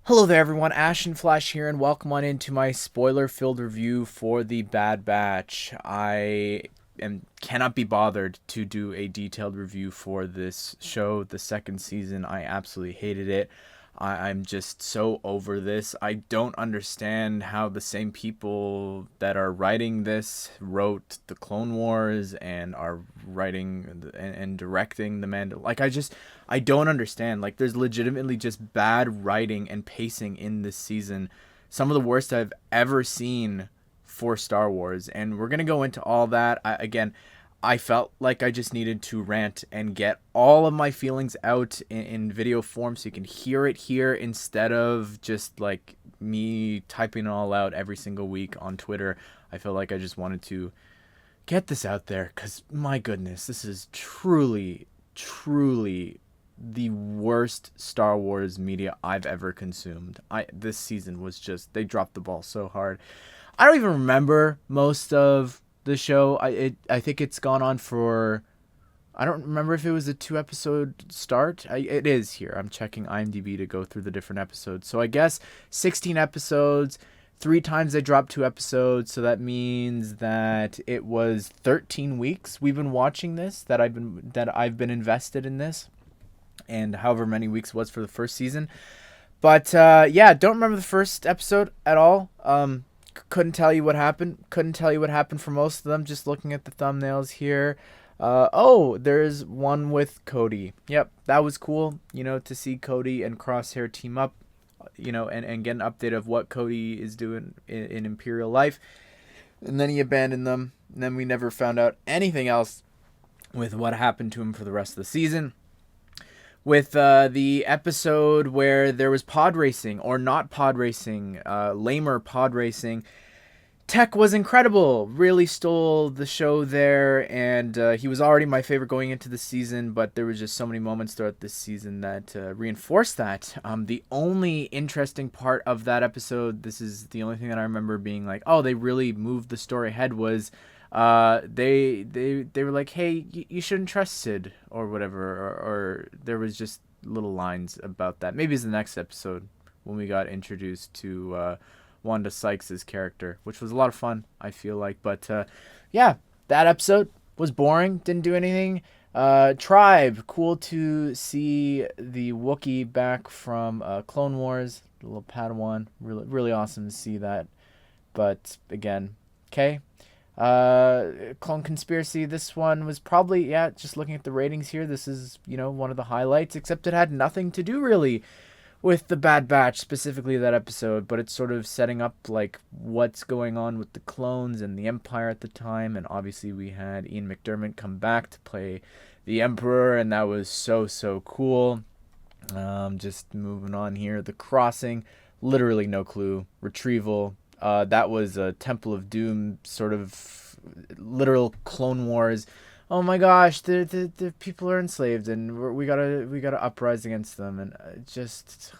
Hello there everyone, Ashnflash here, and welcome on into my spoiler-filled review for The Bad Batch. Cannot be bothered to do a detailed review for this show. The second season, I absolutely hated it. I'm just so over this. I don't understand how the same people that are writing this wrote the Clone Wars and are writing and directing the I don't understand. Like, there's legitimately just bad writing and pacing in this season. Some of the worst I've ever seen for Star Wars. And we're going to go into all that. I felt like I just needed to rant and get all of my feelings out in video form so you can hear it here instead of just like me typing it all out every single week on Twitter. I feel like I just wanted to get this out there because, my goodness, this is truly, truly the worst Star Wars media I've ever consumed. This season was just, they dropped the ball so hard. I don't even remember most of the show. I think it's gone on for, I don't remember if it was a 2 episode start. It is here. I'm checking IMDb to go through the different episodes. So I guess 16 episodes. 3 times they dropped 2 episodes, so that means that it was 13 weeks we've been watching this, that I've been invested in this, and however many weeks was for the first season. But yeah, don't remember the first episode at all. Couldn't tell you what happened. Couldn't tell you what happened for most of them. Just looking at the thumbnails here. There's one with Cody. Yep, that was cool. To see Cody and Crosshair team up. And get an update of what Cody is doing in Imperial life. And then he abandoned them. And then we never found out anything else with what happened to him for the rest of the season. With the episode where there was pod racing, or not pod racing, lamer pod racing, Tech was incredible. Really stole the show there, and he was already my favorite going into the season, but there was just so many moments throughout this season that reinforced that. The only interesting part of that episode, this is the only thing that I remember being like, oh, they really moved the story ahead, was they were like, hey, you shouldn't trust Sid or whatever, or there was just little lines about that. Maybe it's the next episode when we got introduced to Wanda Sykes' character, which was a lot of fun, I feel like. But yeah, that episode was boring, didn't do anything. Tribe, cool to see the Wookiee back from Clone Wars, the little Padawan, really awesome to see that. But again, okay. Clone Conspiracy, this one was probably, yeah, just looking at the ratings here, this is, one of the highlights, except it had nothing to do really with the Bad Batch, specifically that episode, but it's sort of setting up like what's going on with the clones and the Empire at the time. And obviously we had Ian McDiarmid come back to play the Emperor, and that was so cool. Just moving on here, the Crossing, literally no clue. Retrieval, that was a Temple of Doom sort of literal Clone Wars. Oh my gosh, the people are enslaved, and we gotta uprise against them, and just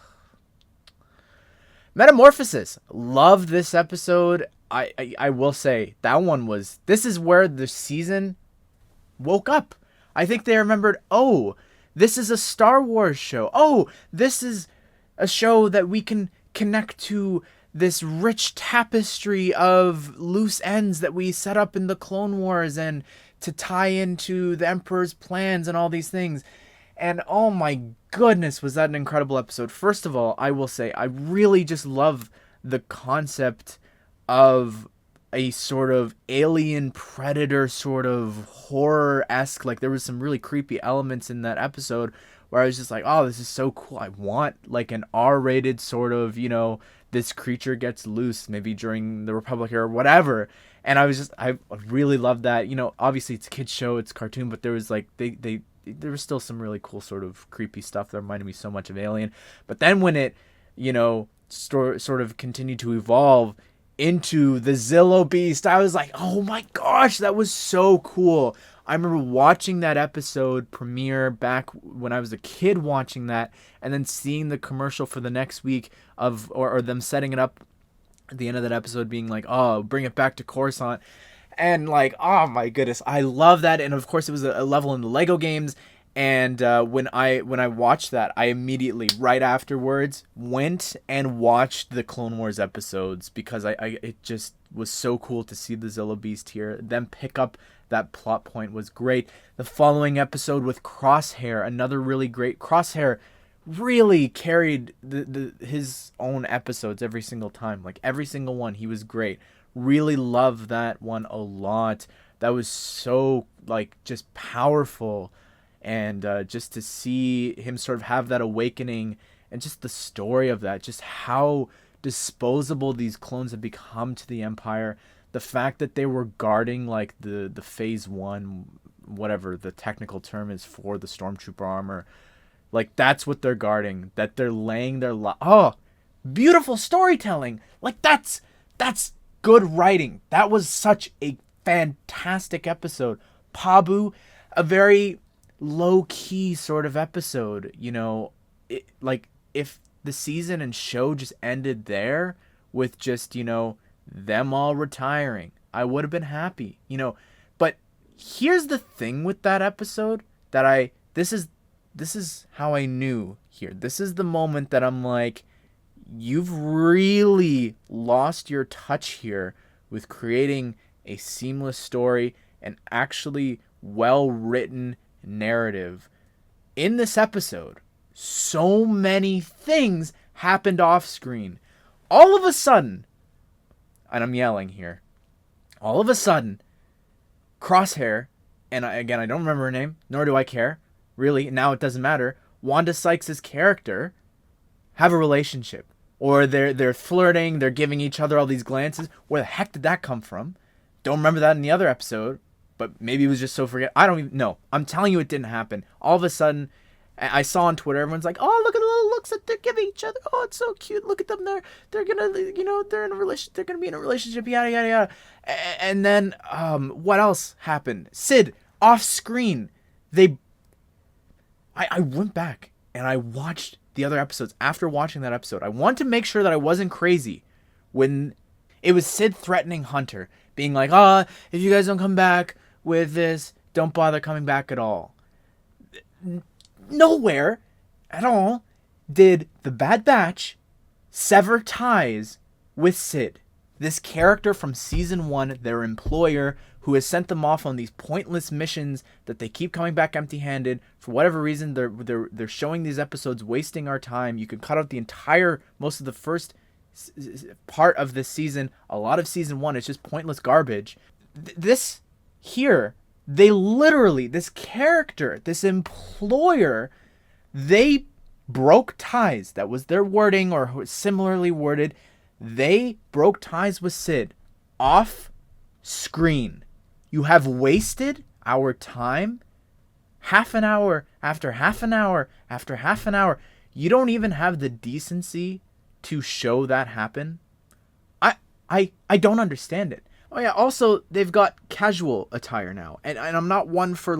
Metamorphosis. Love this episode. I will say that this is where the season woke up. I think they remembered, oh, this is a Star Wars show. Oh, this is a show that we can connect to this rich tapestry of loose ends that we set up in the Clone Wars, and to tie into the Emperor's plans and all these things. And oh my goodness, was that an incredible episode. First of all, I will say, I really just love the concept of a sort of alien predator sort of horror-esque. Like, there was some really creepy elements in that episode where I was just like, oh, this is so cool. I want like an R-rated sort of, this creature gets loose maybe during the Republic or whatever. And I really loved that. Obviously it's a kid's show, it's a cartoon, but there was like, there was still some really cool sort of creepy stuff that reminded me so much of Alien. But then when it, sort of continued to evolve into the Zillo Beast, I was like, oh my gosh, that was so cool. I remember watching that episode premiere back when I was a kid, watching that, and then seeing the commercial for the next week or them setting it up at the end of that episode being like, oh, bring it back to Coruscant. And like, oh my goodness, I love that. And of course it was a level in the Lego games. And when I watched that, I immediately, right afterwards, went and watched the Clone Wars episodes, because it just was so cool to see the Zilla Beast here. Then pick up that plot point was great. The following episode with Crosshair, another really great. Crosshair really carried his own episodes every single time. Like every single one, he was great. Really love that one a lot. That was so like just powerful. And just to see him sort of have that awakening, and just the story of that, just how disposable these clones have become to the Empire. The fact that they were guarding like the phase 1, whatever the technical term is for the stormtrooper armor, like that's what they're guarding. That they're laying their beautiful storytelling. Like that's good writing. That was such a fantastic episode. Pabu, a very low-key sort of episode, like if the season and show just ended there with just, them all retiring, I would have been happy, but here's the thing with that episode that this is how I knew here. This is the moment that I'm like, you've really lost your touch here with creating a seamless story and actually well-written narrative. In this episode, so many things happened off screen. All of a sudden, and I'm yelling here, all of a sudden, Crosshair, and I don't remember her name, nor do I care, really, now it doesn't matter, Wanda Sykes' character, have a relationship. Or they're flirting, they're giving each other all these glances. Where the heck did that come from? Don't remember that in the other episode. But maybe it was just so forget. I don't even know. I'm telling you, it didn't happen. All of a sudden, I saw on Twitter, everyone's like, "Oh, look at the little looks that they're giving each other. Oh, it's so cute. Look at them. They're gonna, they're in a relation. They're gonna be in a relationship. Yada yada yada." And then, what else happened? Sid off screen. I went back and I watched the other episodes. After watching that episode, I wanted to make sure that I wasn't crazy when it was Sid threatening Hunter, being like, if you guys don't come back with this, don't bother coming back at all. Nowhere at all did the Bad Batch sever ties with Sid, this character from season 1, their employer, who has sent them off on these pointless missions that they keep coming back empty-handed. For whatever reason, they're showing these episodes, wasting our time. You can cut out most of the first part of this season. A lot of season 1 is just pointless garbage. This here, they literally, this character, this employer, they broke ties. That was their wording, or similarly worded. They broke ties with Sid off screen. You have wasted our time. Half an hour after half an hour after half an hour. You don't even have the decency to show that happen. I don't understand it. Oh yeah, also they've got casual attire now. And I'm not one for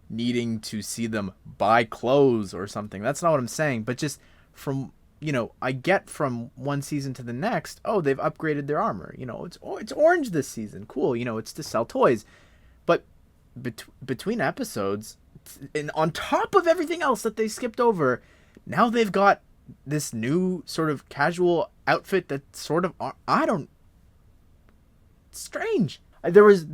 needing to see them buy clothes or something. That's not what I'm saying. But just from I get from one season to the next, they've upgraded their armor. It's orange this season. Cool. It's to sell toys. But between episodes, and on top of everything else that they skipped over, now they've got this new sort of casual outfit that sort of, strange. There was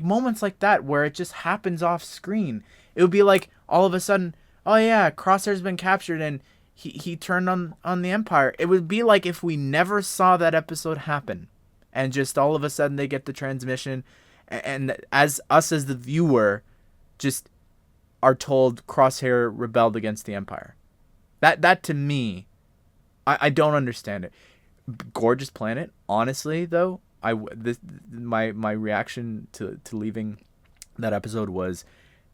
moments like that where it just happens off screen. It would be like all of a sudden, oh yeah, Crosshair's been captured and he turned on the Empire. It would be like if we never saw that episode happen, and just all of a sudden they get the transmission, and as the viewer, just are told Crosshair rebelled against the Empire. That to me, I don't understand it. Gorgeous planet. Honestly, though, my reaction to leaving that episode was,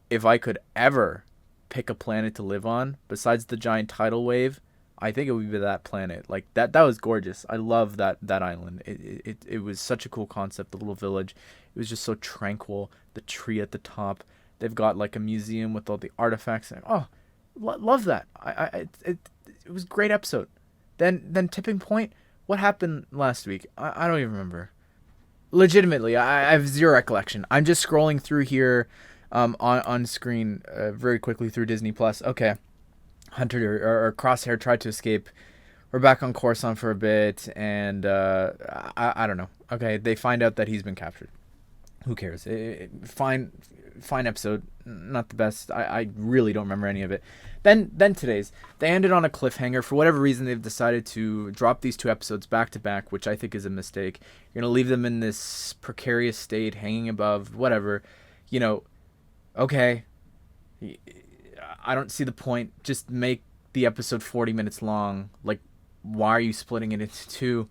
if I could ever pick a planet to live on besides the giant tidal wave, I think it would be that planet. Like that was gorgeous. I love that island. It was such a cool concept. The little village, it was just so tranquil. The tree at the top, they've got like a museum with all the artifacts, and love that. It was a great episode. Then tipping point, what happened last week? I don't even remember. Legitimately, I have zero recollection. I'm just scrolling through here. on screen very quickly through Disney Plus. Okay, Hunter or Crosshair tried to escape. We're back on Coruscant for a bit, and I don't know. Okay, they find out that he's been captured. Who cares? Fine episode. Not the best. I really don't remember any of it. Then today's. They ended on a cliffhanger. For whatever reason, they've decided to drop these 2 episodes back to back, which I think is a mistake. You're going to leave them in this precarious state, hanging above, whatever. Okay. I don't see the point. Just make the episode 40 minutes long. Like, why are you splitting it into 2?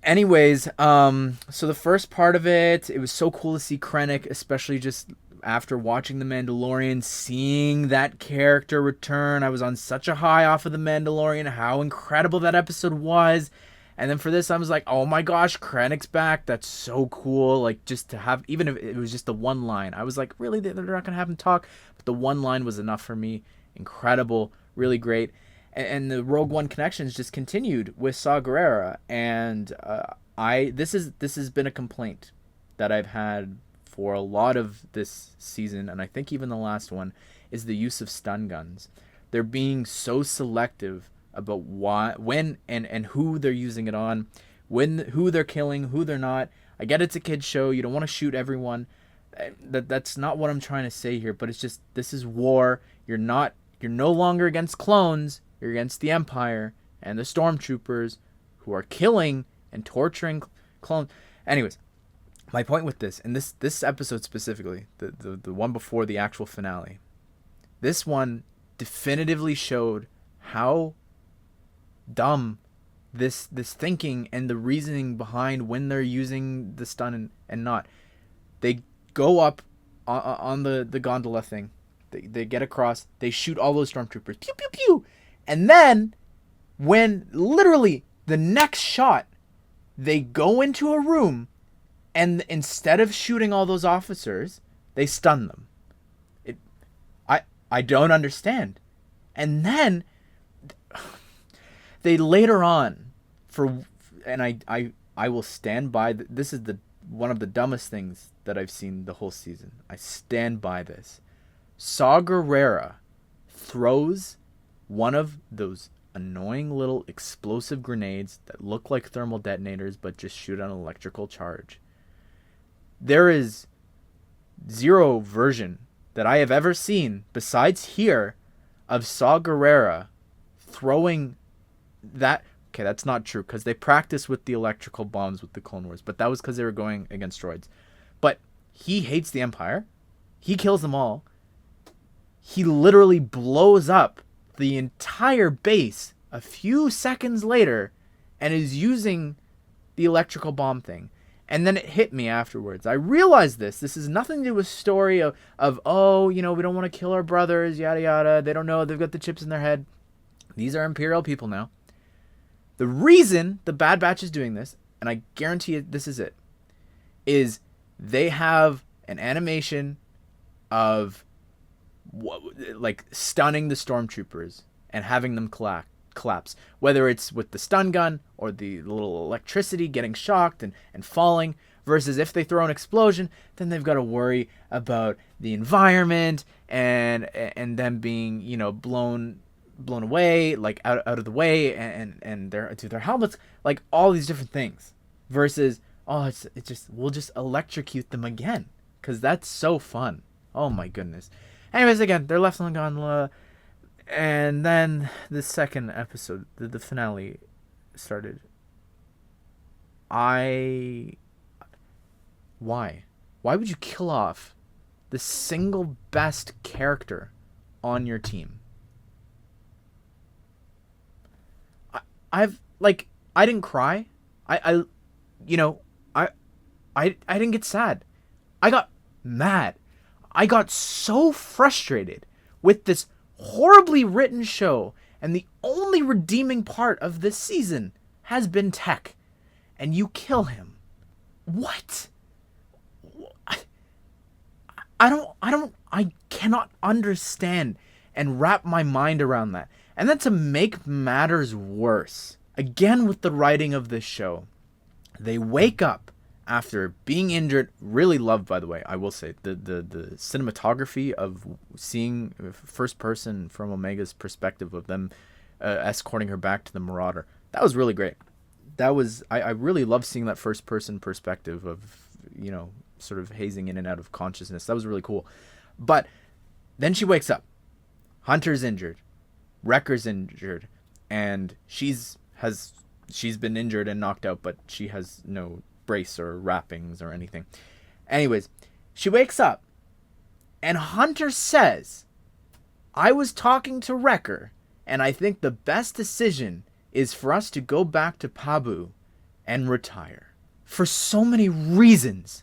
Anyways, so the first part of it was so cool to see Krennic, especially just after watching The Mandalorian, seeing that character return. I was on such a high off of The Mandalorian, how incredible that episode was. And then for this, I was like, oh my gosh, Krennic's back. That's so cool. Like, just to have, even if it was just the one line, I was like, really? They're not going to have him talk? But the one line was enough for me. Incredible. Really great. And the Rogue One connections just continued with Saw Gerrera. And this has been a complaint that I've had for a lot of this season, and I think even the last one, is the use of stun guns. They're being so selective about why, when, and who they're using it on, who they're killing, who they're not. I get it's a kid's show. You don't want to shoot everyone. That's not what I'm trying to say here, but it's just, this is war. You're no longer against clones. You're against the Empire and the stormtroopers who are killing and torturing clones. Anyways, my point with this, and this episode specifically, the one before the actual finale, this one definitively showed how dumb this thinking and the reasoning behind when they're using the stun and not. They go up on the gondola thing. They get across. They shoot all those stormtroopers. Pew, pew, pew. And then, when literally the next shot, they go into a room, and instead of shooting all those officers, they stun them. I don't understand. And then, they later on, and I will stand by, this is one of the dumbest things that I've seen the whole season. I stand by this. Saw Gerrera throws one of those annoying little explosive grenades that look like thermal detonators but just shoot an electrical charge. There is zero version that I have ever seen besides here of Saw Gerrera throwing that. Okay, that's not true because they practice with the electrical bombs with the Clone Wars, but that was because they were going against droids. But he hates the Empire. He kills them all. He literally blows up the entire base a few seconds later and is using the electrical bomb thing. And then it hit me afterwards. I realized this is nothing to do with story of oh, we don't want to kill our brothers, yada yada. They don't know, they've got the chips in their head. These are Imperial people now. The reason the Bad Batch is doing this, and I guarantee you this is it, is they have an animation of like stunning the stormtroopers and having them collapse, whether it's with the stun gun or the little electricity getting shocked and falling, versus if they throw an explosion, then they've got to worry about the environment and them being blown away, like out of the way, and their helmets, like all these different things, versus we'll just electrocute them again because that's so fun. Oh my goodness. Anyways, again, they're left on the gondola, and then the second episode, the finale, started. Why would you kill off the single best character on your team? I didn't cry. I didn't get sad. I got mad. I got so frustrated with this horribly written show, and the only redeeming part of this season has been Tech, and you kill him. What? I cannot understand and wrap my mind around that. And then to make matters worse, again with the writing of this show, they wake up after being injured, really loved, by the way, I will say, the cinematography of seeing first person from Omega's perspective of them escorting her back to the Marauder. That was really great. That was, I really love seeing that first person perspective of, sort of hazing in and out of consciousness. That was really cool. But then she wakes up. Hunter's injured. Wrecker's injured. And she's been injured and knocked out, but she has no brace or wrappings or anything. Anyways, she wakes up and Hunter says, I was talking to Wrecker and I think the best decision is for us to go back to Pabu and retire. For so many reasons,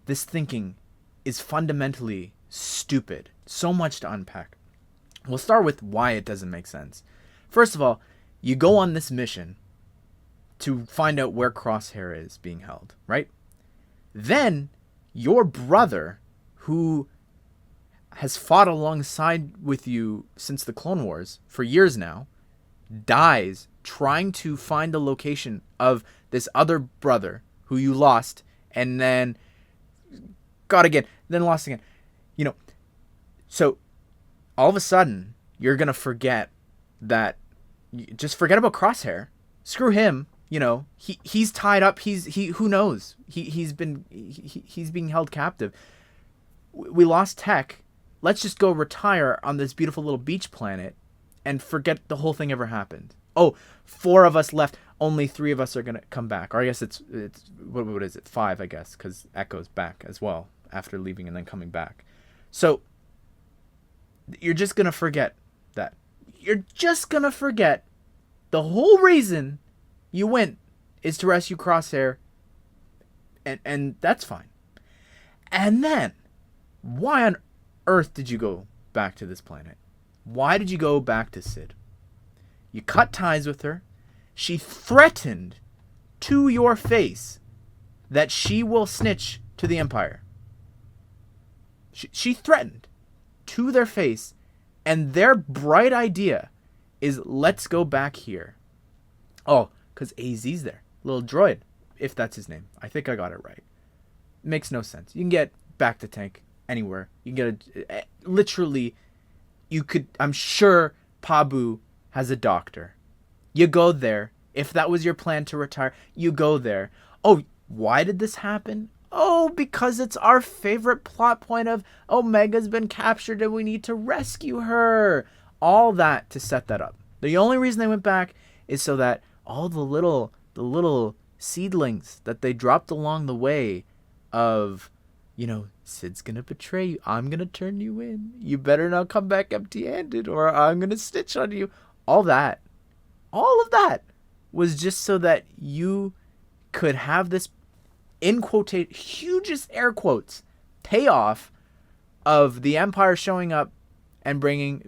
this thinking is fundamentally stupid. So much to unpack. We'll start with why it doesn't make sense. First of all, you go on this mission to find out where Crosshair is being held, right? Then your brother, who has fought alongside with you since the Clone Wars for years now, dies trying to find the location of this other brother who you lost and then got again, then lost again. So all of a sudden you're going to forget that, just forget about Crosshair. Screw him. He's tied up. Who knows? He's being held captive. We lost Tech. Let's just go retire on this beautiful little beach planet and forget the whole thing ever happened. Oh, 4 of us left. Only 3 of us are gonna come back. Or I guess it's what is it? 5, I guess, because Echo's back as well after leaving and then coming back. So you're just gonna forget that. You're just gonna forget the whole reason you went is to rescue Crosshair, and that's fine. And then, why on earth did you go back to this planet? Why did you go back to Sid? You cut ties with her. She threatened to your face that she will snitch to the Empire. She threatened to their face, and their bright idea is, let's go back here. Oh, because AZ's there. Little droid, if that's his name. I think I got it right. Makes no sense. You can get back to tank anywhere. You can get literally, you could, I'm sure Pabu has a doctor. You go there. If that was your plan to retire, you go there. Oh, why did this happen? Oh, because it's our favorite plot point of Omega's been captured and we need to rescue her. All that to set that up. The only reason they went back is so that all the little seedlings that they dropped along the way of, Sid's gonna betray you. I'm gonna turn you in. You better not come back empty-handed or I'm gonna stitch on you. All of that was just so that you could have this, in quotate, hugest air quotes, payoff of the Empire showing up and bringing,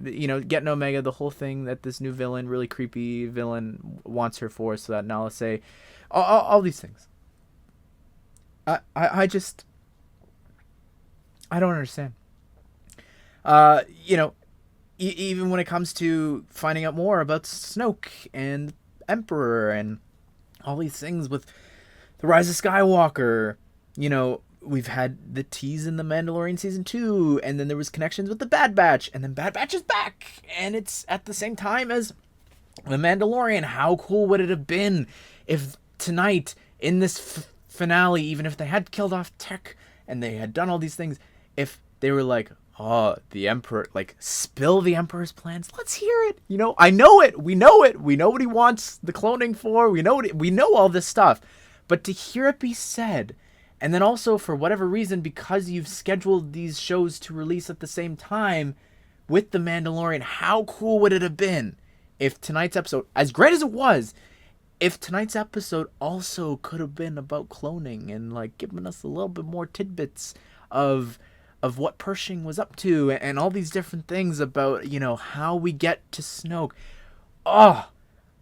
getting Omega, the whole thing that this new villain, really creepy villain, wants her for, so that Nala say, all these things. I just, I don't understand. Even when it comes to finding out more about Snoke and Emperor and all these things with the Rise of Skywalker, we've had the tease in the Mandalorian season 2, and then there was connections with the Bad Batch, and then Bad Batch is back, and it's at the same time as the Mandalorian. How cool would it have been if tonight in this finale, even if they had killed off Tech and they had done all these things, if they were like, oh, the Emperor, spill the Emperor's plans. Let's hear it. I know it. We know it. We know what he wants the cloning for. We know all this stuff. But to hear it be said, and then also for whatever reason, because you've scheduled these shows to release at the same time with The Mandalorian, how cool would it have been if tonight's episode, as great as it was, if tonight's episode also could have been about cloning and giving us a little bit more tidbits of what Pershing was up to and all these different things about, how we get to Snoke. Oh,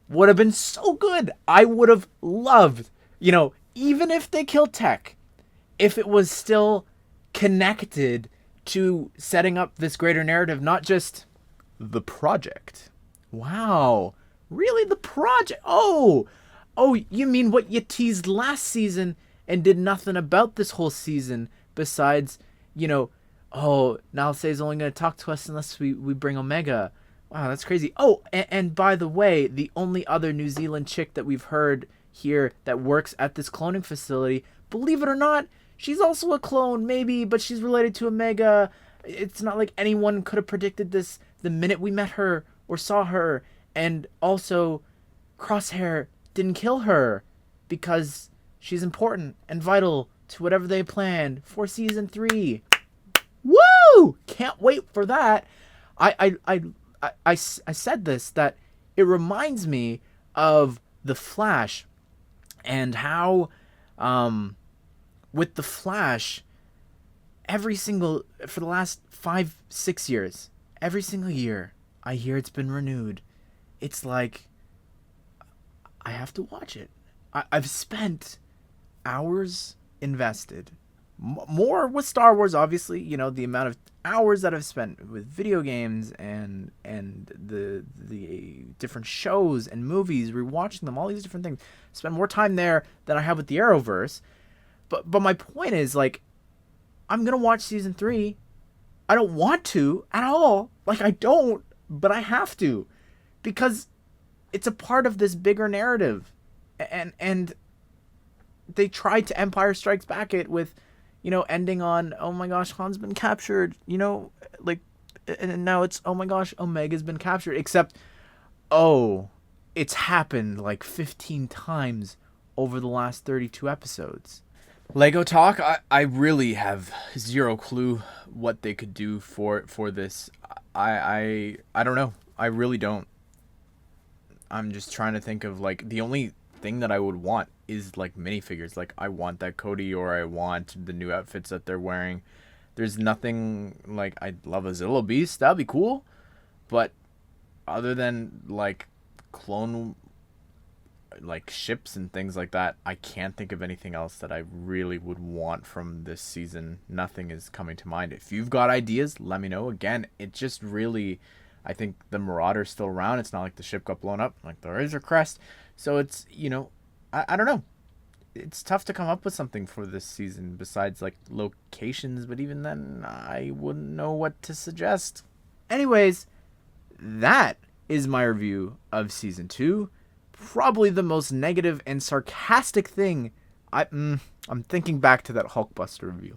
would have been so good. I would have loved, even if they killed Tech, if it was still connected to setting up this greater narrative, not just the project. Wow. Really? The project? Oh, you mean what you teased last season and did nothing about this whole season besides, oh, Nalsei's only going to talk to us unless we bring Omega. Wow, that's crazy. Oh, and by the way, the only other New Zealand chick that we've heard here that works at this cloning facility, believe it or not, she's also a clone, maybe, but she's related to Omega. It's not like anyone could have predicted this the minute we met her or saw her. And also, Crosshair didn't kill her because she's important and vital to whatever they planned for season 3. Woo! Can't wait for that. I said this, that it reminds me of The Flash, and how with The Flash, for the last 5-6 years, every single year I hear it's been renewed. It's like I have to watch it. I've spent hours invested, more with Star Wars, obviously, the amount of hours that I've spent with video games and the different shows and movies, rewatching them, all these different things. Spend more time there than I have with the Arrowverse. But my point is, like, I'm gonna watch season 3. I don't want to at all. Like, I don't, but I have to, because it's a part of this bigger narrative. And they tried to Empire Strikes Back it with, ending on, oh my gosh, Han's been captured, like, and now it's, oh my gosh, Omega's been captured, except, oh, it's happened like 15 times over the last 32 episodes. Lego Talk, I really have zero clue what they could do for this. I don't know. I really don't. I'm just trying to think of, like, the only thing that I would want is, like, minifigures. Like, I want that Cody, or I want the new outfits that they're wearing. There's nothing, like, I'd love a Zillow Beast. That'd be cool. But other than, like, clone, like, ships and things like that, I can't think of anything else that I really would want from this season. Nothing is coming to mind. If you've got ideas, let me know. Again, it just really, I think the Marauder's still around. It's not like the ship got blown up like the Razor Crest. So it's, I don't know. It's tough to come up with something for this season besides, like, locations, but even then, I wouldn't know what to suggest. Anyways, that is my review of season 2. Probably the most negative and sarcastic thing. I'm thinking back to that Hulkbuster review.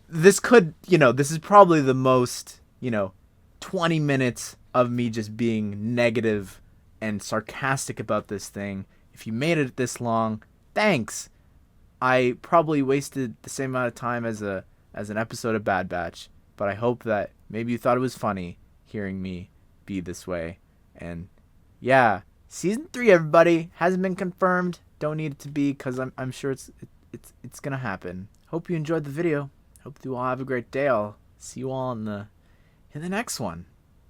This is probably the most, 20 minutes of me just being negative and sarcastic about this thing. If you made it this long, thanks. I probably wasted the same amount of time as an episode of Bad Batch, but I hope that maybe you thought it was funny hearing me be this way. And yeah, season 3, everybody, hasn't been confirmed. Don't need it to be, because I'm sure it's gonna happen. Hope you enjoyed the video. Hope you all have a great day. I'll see you all in the next one.